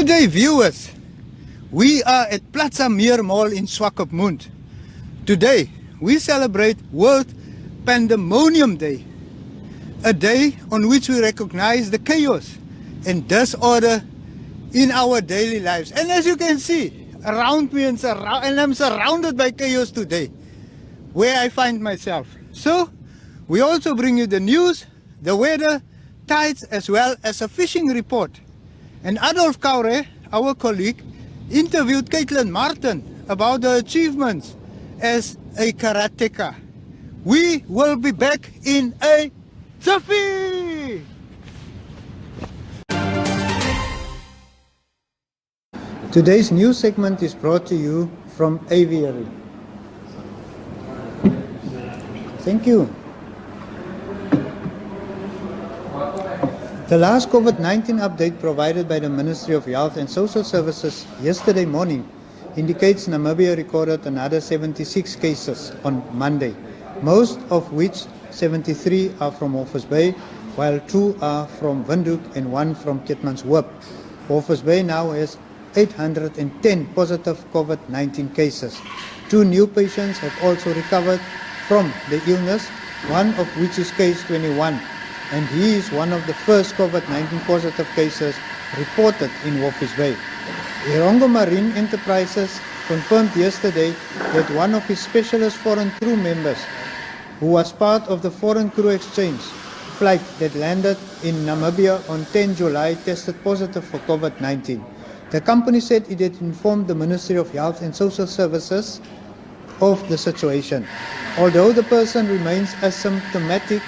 Good day, viewers. We are at Platz Meer Mall in Swakopmund. Today, we celebrate World Pandemonium Day, a day on which we recognize the chaos and disorder in our daily lives. And as you can see, around me and I'm surrounded by chaos today, where I find myself. So, we also bring you the news, the weather, tides, as well as a fishing report. And Adolf Kaure, our colleague, interviewed Katelin Martin about her achievements as a karateka. We will be back in a jiffy! Today's news segment is brought to you from Aviary. Thank you. The last COVID-19 update provided by the Ministry of Health and Social Services yesterday morning indicates Namibia recorded another 76 cases on Monday, most of which 73 are from Walvis Bay, while 2 are from Windhoek and 1 from Keetmanshoop. Walvis Bay now has 810 positive COVID-19 cases. 2 new patients have also recovered from the illness, one of which is case 21. And he is one of the first COVID-19 positive cases reported in Walvis Bay. Erongo Marine Enterprises confirmed yesterday that one of his specialist foreign crew members, who was part of the foreign crew exchange flight that landed in Namibia on 10 July, tested positive for COVID-19. The company said it had informed the Ministry of Health and Social Services of the situation. Although the person remains asymptomatic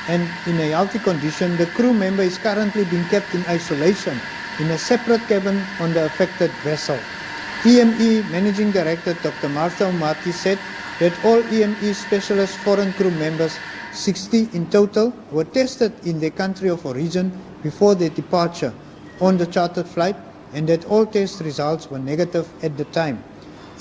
and in a healthy condition, the crew member is currently being kept in isolation in a separate cabin on the affected vessel. EME Managing Director Dr. Martha Martin said that all EME specialist foreign crew members, 60 in total, were tested in their country of origin before their departure on the chartered flight, and that all test results were negative at the time.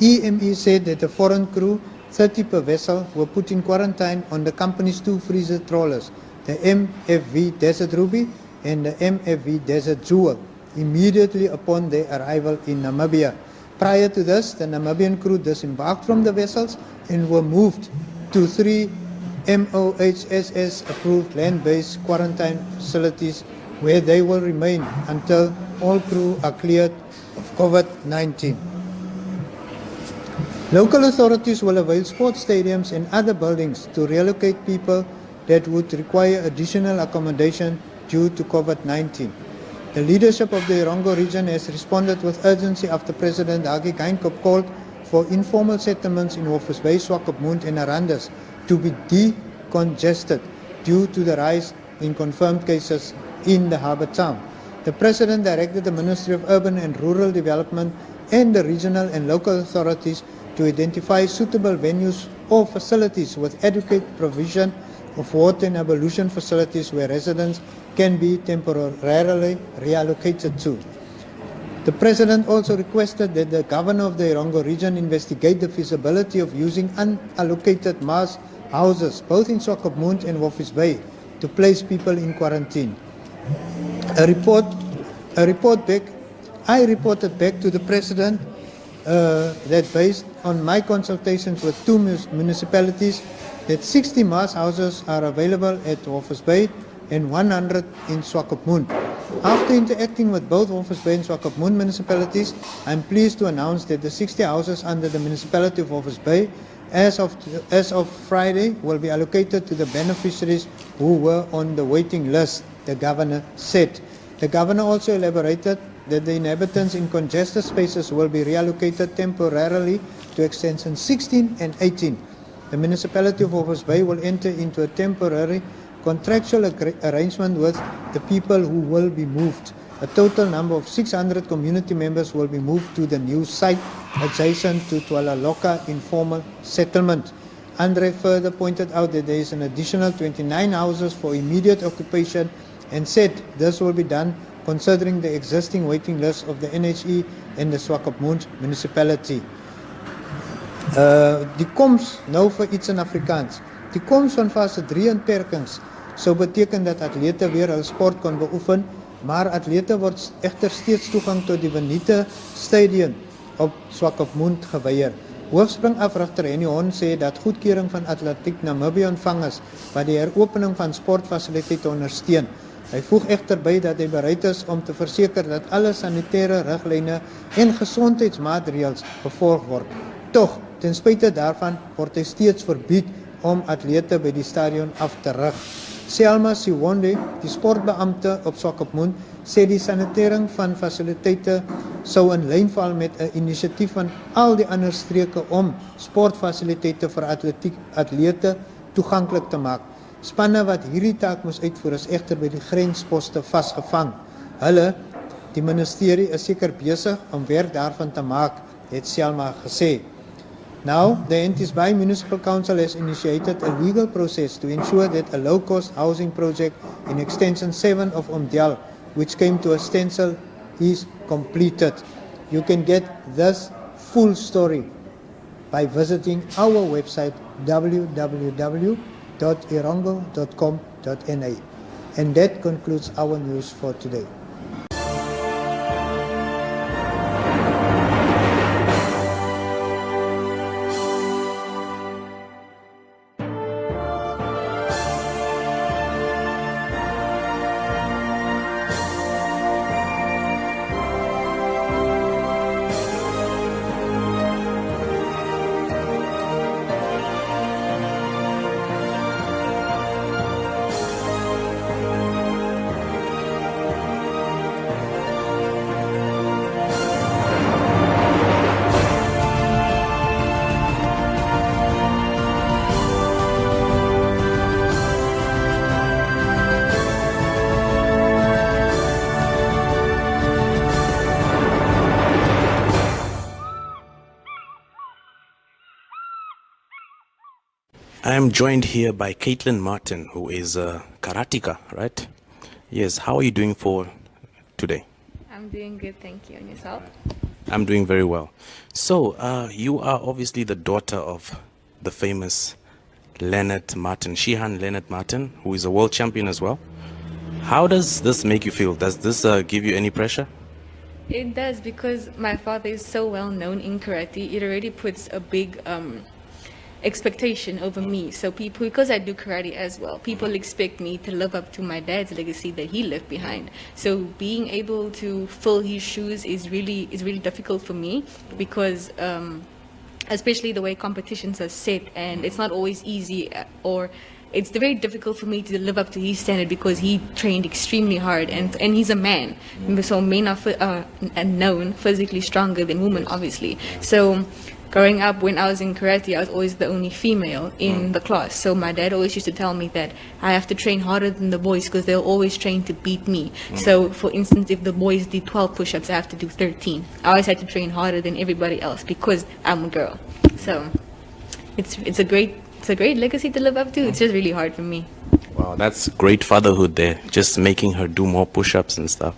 EME said that the foreign crew, 30 per vessel, were put in quarantine on the company's 2 freezer trawlers, the MFV Desert Ruby and the MFV Desert Jewel, immediately upon their arrival in Namibia. Prior to this, the Namibian crew disembarked from the vessels and were moved to 3 MOHSS-approved land-based quarantine facilities where they will remain until all crew are cleared of COVID-19. Local authorities will avail sports stadiums and other buildings to relocate people that would require additional accommodation due to COVID-19. The leadership of the Erongo region has responded with urgency after President Hage Geingob called for informal settlements in Walvis Bay, Swakopmund and Arandas to be decongested due to the rise in confirmed cases in the harbour town. The President directed the Ministry of Urban and Rural Development and the regional and local authorities to identify suitable venues or facilities with adequate provision of water and ablution facilities where residents can be temporarily reallocated to. The President also requested that the Governor of the Erongo region investigate the feasibility of using unallocated mass houses both in Swakopmund and Walvis Bay to place people in quarantine. I reported back to the President that based on my consultations with 2 municipalities, that 60 mass houses are available at Walvis Bay and 100 in Swakopmund. After interacting with both Walvis Bay and Swakopmund municipalities, I am pleased to announce that the 60 houses under the municipality of Walvis Bay as of Friday will be allocated to the beneficiaries who were on the waiting list, the Governor said. The Governor also elaborated that the inhabitants in congested spaces will be reallocated temporarily to extension 16 and 18. The municipality of Walvis Bay will enter into a temporary contractual arrangement with the people who will be moved. A total number of 600 community members will be moved to the new site adjacent to Tualaloka informal settlement. Andre further pointed out that there is an additional 29 houses for immediate occupation and said this will be done considering the existing waiting list of the NHE and the Swakopmund municipality. Die koms nou vir iets in Afrikaans. Die koms van fase 3 inperkings sou beteken dat atlete weer hul sport kon beoefen maar atlete word egter steeds toegang tot die Benite Stadion op Swakopmund geweier. Hoofspringafrigter Henny Hon sê dat goedkeuring van Atletiek Namibië ontvang is wat die heropening van sportfasiliteite ondersteun. Hy voeg egter by dat hy bereid is om te verseker dat alle sanitêre riglyne en gesondheidsmaatreëls gevolg word. Tog, ten spyte daarvan word hy steeds verbied om atlete by die stadion af te rig. Selma Siwonde, die sportbeampte op Swakopmund, sê die sanitering van fasiliteite sou in lyn val met 'n inisiatief van al die ander streke om sportfasiliteite vir atlete toeganklik te maak. Spanne wat hierdie taak moes uitvoer is egter by die grensposte vasgevang. Hulle, die ministerie, is seker besig om werk daarvan te maak, het Selma gesê. Now, the Henties Bay Municipal Council has initiated a legal process to ensure that a low-cost housing project in Extension 7 of Omdial, which came to a standstill, is completed. You can get this full story by visiting our website www.erongo.com.na. And that concludes our news for today. I am joined here by Katelin Martin, who is a karateka, right? Yes, how are you doing for today? I'm doing good, thank you. And yourself? I'm doing very well. So, you are obviously the daughter of the famous Leonard Martin, Shihan Leonard Martin, who is a world champion as well. How does this make you feel? Does this give you any pressure? It does, because my father is so well known in karate. It already puts a big expectation over me. So people, because I do karate as well, people expect me to live up to my dad's legacy that he left behind. So being able to fill his shoes is really difficult for me, because especially the way competitions are set, and it's not always easy, or it's very difficult for me to live up to his standard, because he trained extremely hard, and he's a man. So men are known physically stronger than women, obviously. So growing up, when I was in karate, I was always the only female in the class. So my dad always used to tell me that I have to train harder than the boys, because they'll always train to beat me. So for instance, if the boys did 12 push-ups, I have to do 13. I always had to train harder than everybody else because I'm a girl. So it's a great legacy to live up to. It's just really hard for me. Wow, that's great fatherhood there, just making her do more push-ups and stuff.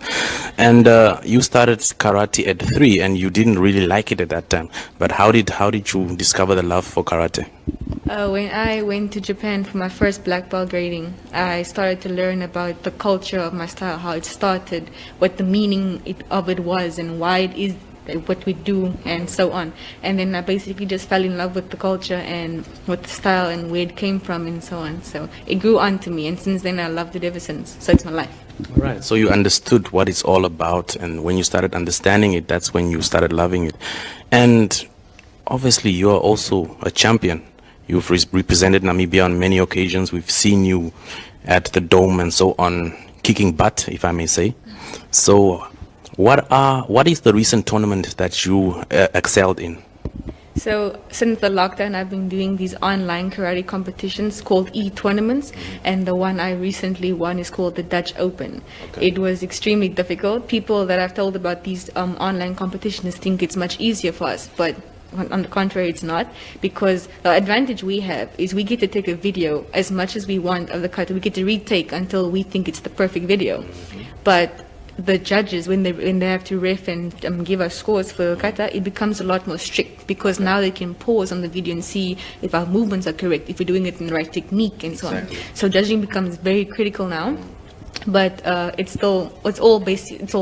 And you started karate at 3, and you didn't really like it at that time. But how did you discover the love for karate? When I went to Japan for my first black belt grading, I started to learn about the culture of my style, how it started, what the meaning of it was, and why it is what we do, and so on. And then I basically just fell in love with the culture and with the style and where it came from and so on. So it grew on to me, and since then I loved it ever since. So it's my life. Right. So you understood what it's all about, and when you started understanding it, that's when you started loving it. And obviously you are also a champion. You've represented Namibia on many occasions. We've seen you at the Dome and so on, kicking butt, if I may say. So what is the recent tournament that you excelled in? So since the lockdown, I've been doing these online karate competitions called e-tournaments, and the one I recently won is called the Dutch Open. Okay. It was extremely difficult. People that I've told about these online competitions think it's much easier for us, but on the contrary, it's not, because the advantage we have is we get to take a video as much as we want of the kata. We get to retake until we think it's the perfect video. But the judges, when they have to ref and give us scores for kata, it becomes a lot more strict, because now they can pause on the video and see if our movements are correct, if we're doing it in the right technique, and so on. So judging becomes very critical now. but it's all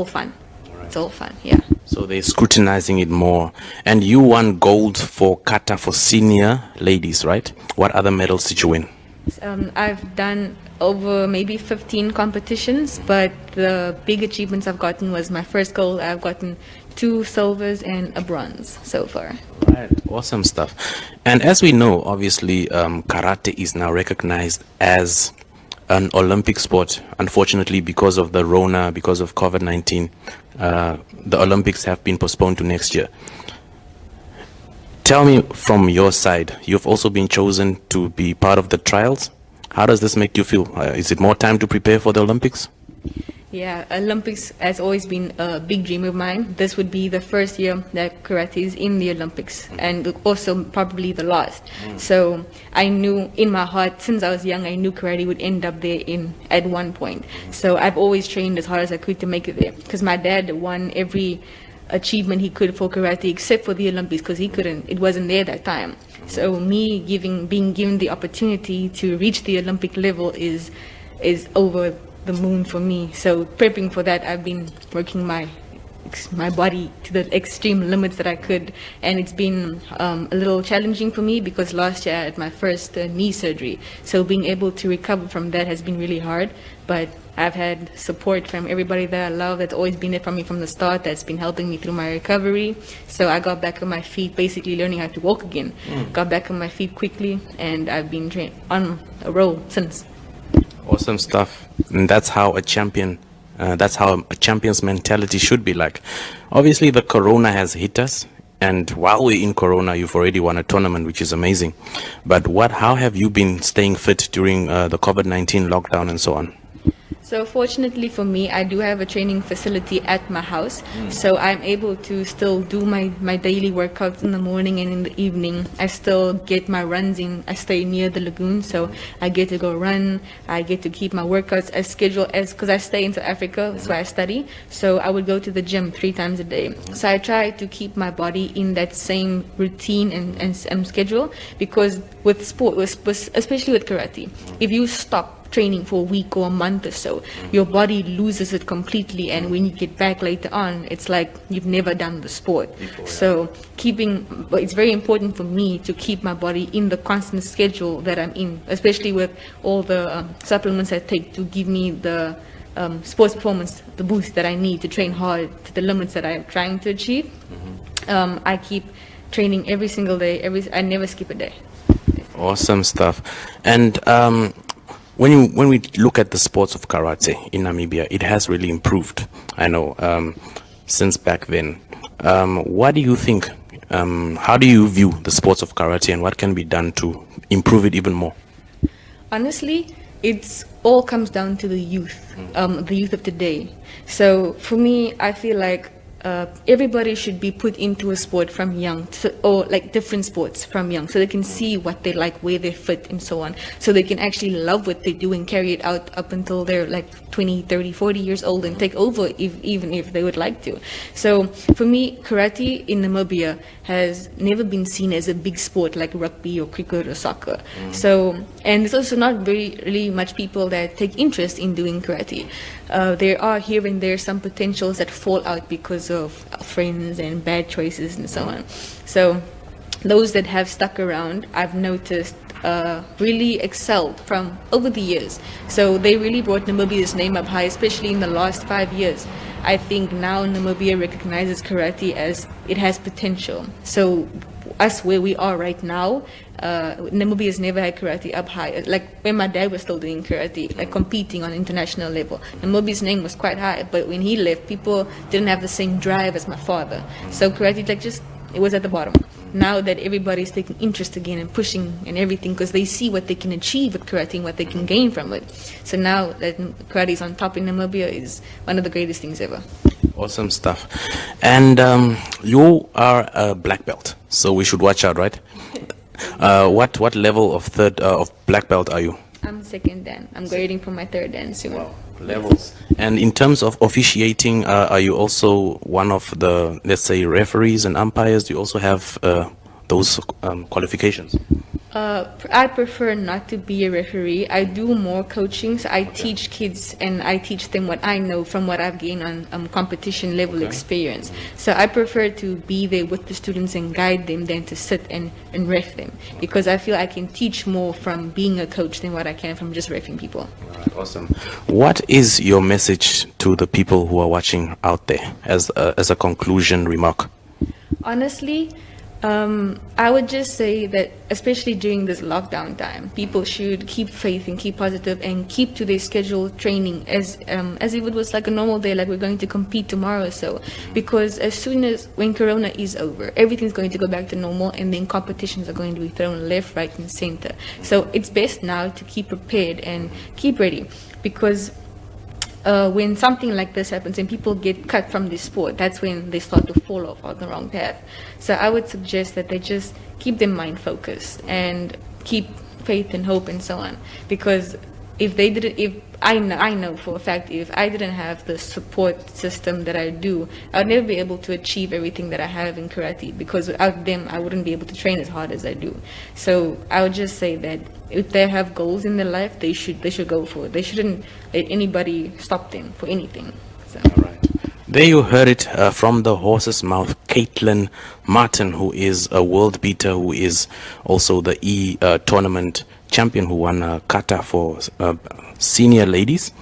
fun. It's all fun, yeah. So they're scrutinizing it more. And you won gold for kata for senior ladies, right? What other medals did you win? I've done over maybe 15 competitions, but the big achievements I've gotten was my first gold. I've gotten 2 silvers and a bronze so far. Right, awesome stuff. And as we know, obviously, karate is now recognized as an Olympic sport. Unfortunately, because of the Rona, because of COVID-19, the Olympics have been postponed to next year. Tell me from your side, you've also been chosen to be part of the trials. How does this make you feel? Is it more time to prepare for the Olympics? Yeah, Olympics has always been a big dream of mine. This would be the first year that karate is in the Olympics, and also probably the last. So I knew in my heart, since I was young, I knew karate would end up there at one point. So I've always trained as hard as I could to make it there, because my dad won every achievement he could for karate except for the Olympics, because it wasn't there that time. So me being given the opportunity to reach the Olympic level is over the moon for me. So prepping for that, I've been working my body to the extreme limits that I could, and it's been a little challenging for me because last year I had my first knee surgery. So being able to recover from that has been really hard, but I've had support from everybody that I love that's always been there for me from the start, that's been helping me through my recovery. So I got back on my feet, basically learning how to walk again. Got back on my feet quickly, and I've been on a roll since. Awesome stuff. And that's how a champion's mentality should be like. Obviously, the corona has hit us, and while we're in corona, you've already won a tournament, which is amazing. But how have you been staying fit during the COVID-19 lockdown and so on? So fortunately for me, I do have a training facility at my house, so I'm able to still do my daily workouts in the morning and in the evening. I still get my runs in. I stay near the lagoon, so I get to go run. I get to keep my workouts as scheduled as, because I stay in South Africa, that's where I study, so I would go to the gym 3 times a day. So I try to keep my body in that same routine and schedule, because with sport, especially with karate, if you stop training for a week or a month or so, your body loses it completely, and when you get back later on, it's like you've never done the sport. So it's very important for me to keep my body in the constant schedule that I'm in, especially with all the supplements I take to give me the sports performance, the boost that I need to train hard to the limits that I'm trying to achieve. I keep training every single day. I never skip a day. Awesome stuff. And when we look at the sports of karate in Namibia, it has really improved. I know since back then. What do you think? How do you view the sports of karate, and what can be done to improve it even more? Honestly, it's all comes down to the youth of today. So for me, I feel like everybody should be put into a sport from young, or like different sports from young, so they can see what they like, where they fit, and so on, so they can actually love what they do and carry it out up until they're like 20, 30, 40 years old and take over even if they would like to. So for me, karate in Namibia has never been seen as a big sport like rugby or cricket or soccer. So, and there's also not really much people that take interest in doing karate. There are here and there some potentials that fall out because of friends and bad choices and so on. So those that have stuck around, I've noticed, really excelled from over the years. So they really brought Namibia's name up high, especially in the last 5 years. I think now Namibia recognizes karate as it has potential. So us where we are right now, Namibia has never had karate up high. Like when my dad was still doing karate, like competing on international level, Namibia's name was quite high. But when he left, people didn't have the same drive as my father. So karate, it was at the bottom. Now that everybody's taking interest again and pushing and everything, because they see what they can achieve with karate and what they can gain from it. So now that karate is on top in Namibia is one of the greatest things ever. Awesome stuff. And you are a black belt, so we should watch out, right? What level of black belt are you? I'm second dan. I'm grading for my third dan soon. Wow, levels. And in terms of officiating, are you also one of the, let's say, referees and umpires? Do you also have those qualifications? I prefer not to be a referee. I do more coaching, so I teach kids and I teach them what I know from what I've gained on competition level experience. So I prefer to be there with the students and guide them than to sit and ref them, because I feel I can teach more from being a coach than what I can from just refing people. Right, awesome. What is your message to the people who are watching out there as a conclusion remark? Honestly, I would just say that, especially during this lockdown time, people should keep faith and keep positive and keep to their scheduled training as if it was like a normal day, like we're going to compete tomorrow or so. Because as soon as when Corona is over, everything's going to go back to normal, and then competitions are going to be thrown left, right, and center. So it's best now to keep prepared and keep ready, because when something like this happens and people get cut from this sport, that's when they start to fall off on the wrong path. So I would suggest that they just keep their mind focused and keep faith and hope and so on. Because if I know for a fact, if I didn't have the support system that I do, I would never be able to achieve everything that I have in karate, because without them, I wouldn't be able to train as hard as I do. So I would just say that if they have goals in their life, they should go for it. They shouldn't let anybody stop them for anything. So. All right. There you heard it from the horse's mouth, Katelin Martin, who is a world beater, who is also the tournament champion, who won a kata for senior ladies.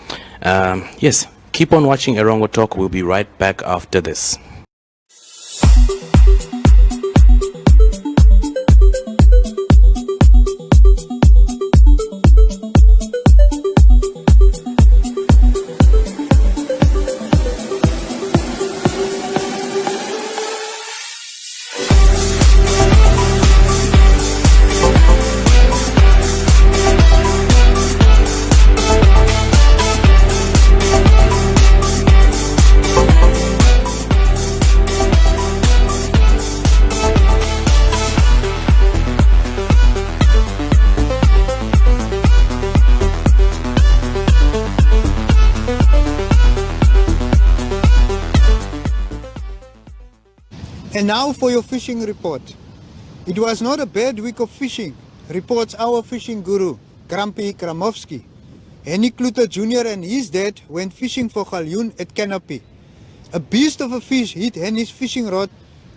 Yes, keep on watching Erongo Talk. We'll be right back after this. And now for your fishing report. It was not a bad week of fishing, reports our fishing guru, Grumpy Kramovsky. Henny Kluter Jr. and his dad went fishing for galjoen at Canopy. A beast of a fish hit Henny's fishing rod,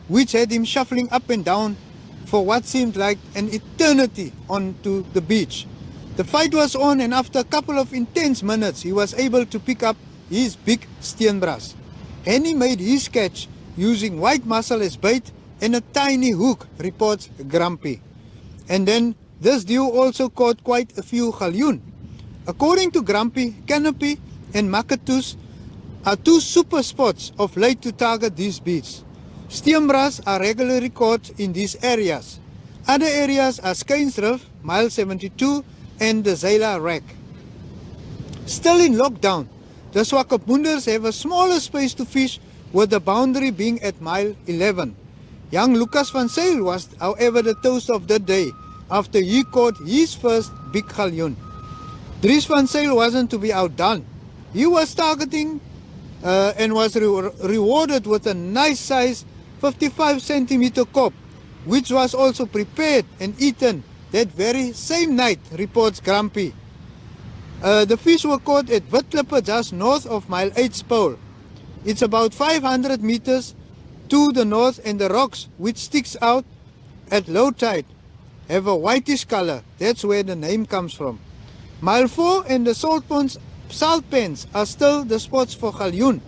which had him shuffling up and down for what seemed like an eternity onto the beach. The fight was on, and after a couple of intense minutes, he was able to pick up his big steenbras. Henny made his catch using white mussel as bait and a tiny hook, reports Grumpy. And then this duo also caught quite a few galjoen. According to Grumpy, Canopy and Makatus are two super spots of late to target these beaches. Steenbras are regularly caught in these areas. Other areas are Skynsdrift, mile 72, and the Zela Rack. Still in lockdown, the Swakopmunders have a smaller space to fish, with the boundary being at mile 11. Young Lucas van Zyl was, however, the toast of the day after he caught his first big galjoen. Dries van Zyl wasn't to be outdone. He was targeting and was rewarded with a nice size 55 centimeter kop, which was also prepared and eaten that very same night, reports Grumpy. The fish were caught at Witklippe, just north of mile 8 Spool. It's about 500 meters to the north, and the rocks, which sticks out at low tide, have a whitish color. That's where the name comes from. Mile 4 and the salt pans are still the spots for galjoen.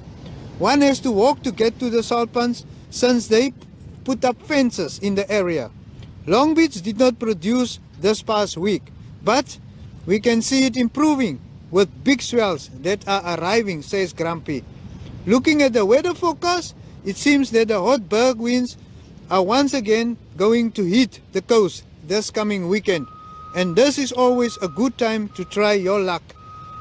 One has to walk to get to the salt pans, since they put up fences in the area. Long Beach did not produce this past week, but we can see it improving with big swells that are arriving, says Grumpy. Looking at the weather forecast, it seems that the hot berg winds are once again going to hit the coast this coming weekend. And this is always a good time to try your luck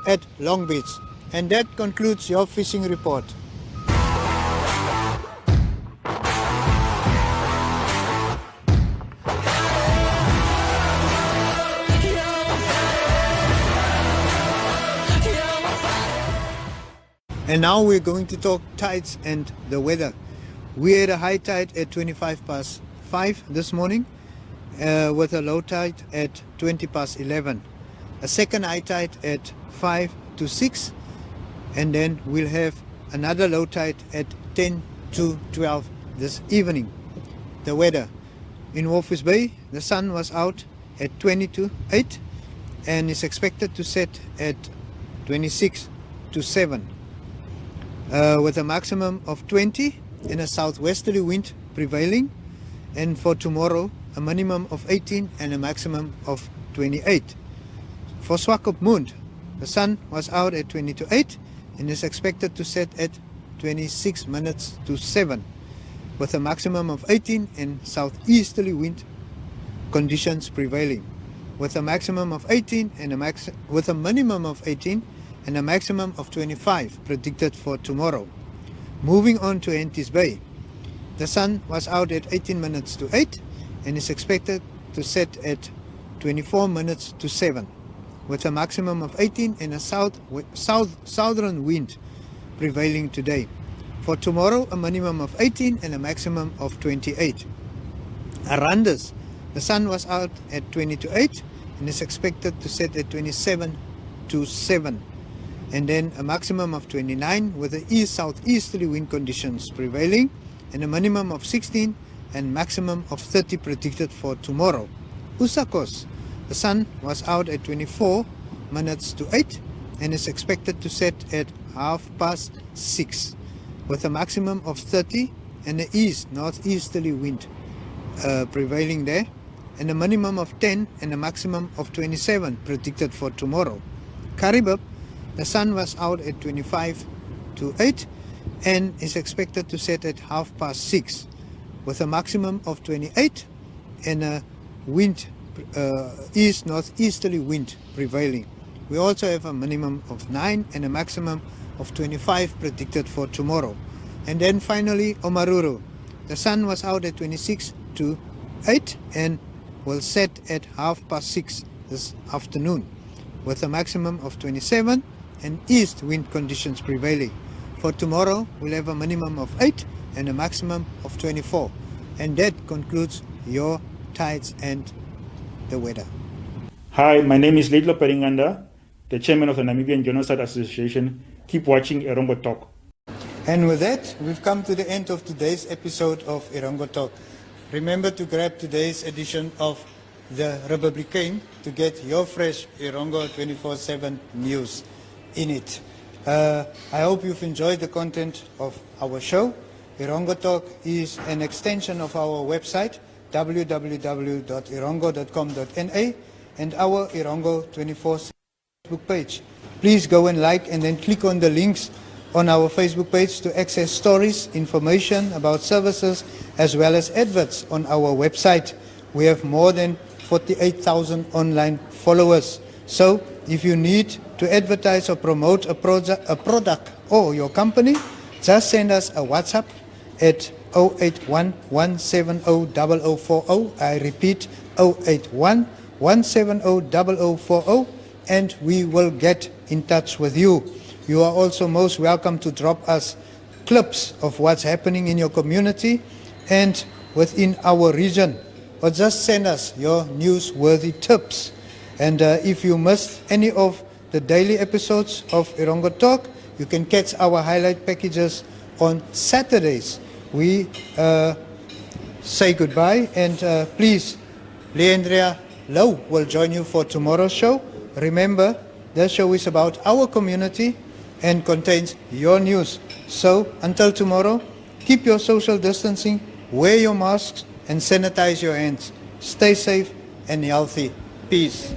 at Long Beach. And that concludes your fishing report. And now we're going to talk tides and the weather. We had a high tide at 5:25 this morning, with a low tide at 20 past 11. A second high tide at 5 to 6, and then we'll have another low tide at 10 to 12 this evening. The weather in Walvis Bay, the sun was out at 20 to 8 and is expected to set at 26 to 7 with a maximum of 20 and a southwesterly wind prevailing, and for tomorrow a minimum of 18 and a maximum of 28. For Swakopmund, the sun was out at 20 to 8 and is expected to set at 26 minutes to 7 with a maximum of 18 and southeasterly wind conditions prevailing, with a maximum of 18 and with a minimum of 18 and a maximum of 25 predicted for tomorrow. Moving on to Henties Bay, the sun was out at 18 minutes to 8 and is expected to set at 24 minutes to 7 with a maximum of 18 and a southern wind prevailing today. For tomorrow, a minimum of 18 and a maximum of 28. Arandis, the sun was out at 20 to 8 and is expected to set at 27 to 7. And then a maximum of 29 with the southeasterly wind conditions prevailing, and a minimum of 16 and maximum of 30 predicted for tomorrow. Usakos, the sun was out at 24 minutes to 8 and is expected to set at 6:30 with a maximum of 30 and the northeasterly wind prevailing there, and a minimum of 10 and a maximum of 27 predicted for tomorrow. Karibib, the sun was out at 25 to 8 and is expected to set at 6:30 with a maximum of 28 and a wind northeasterly wind prevailing. We also have a minimum of 9 and a maximum of 25 predicted for tomorrow. And then finally Omaruru, the sun was out at 26 to 8 and will set at 6:30 this afternoon with a maximum of 27 and east wind conditions prevailing. For tomorrow we'll have a minimum of 8 and a maximum of 24. And that concludes your tides and the weather. Hi, my name is Leidlo Peringanda, the chairman of the Namibian Genocide Association. Keep watching Erongo Talk. And with that, we've come to the end of today's episode of Erongo Talk. Remember to grab today's edition of the Republican to get your fresh Erongo 24/7 news in it. I hope you've enjoyed the content of our show. Erongo Talk is an extension of our website, www.erongo.com.na, and our Erongo 24 Facebook page. Please go and like and then click on the links on our Facebook page to access stories, information about services, as well as adverts on our website. We have more than 48,000 online followers. So if you need to advertise or promote a product or your company, just send us a WhatsApp at 081-170-0040. I repeat, 081-170-0040, and we will get in touch with you. You are also most welcome to drop us clips of what's happening in your community and within our region, or just send us your newsworthy tips. And if you missed any of the daily episodes of Erongo Talk, you can catch our highlight packages on Saturdays. We say goodbye, and please, Leandria Low will join you for tomorrow's show. Remember, the show is about our community and contains your news. So until tomorrow, keep your social distancing, wear your masks, and sanitize your hands. Stay safe and healthy. Peace.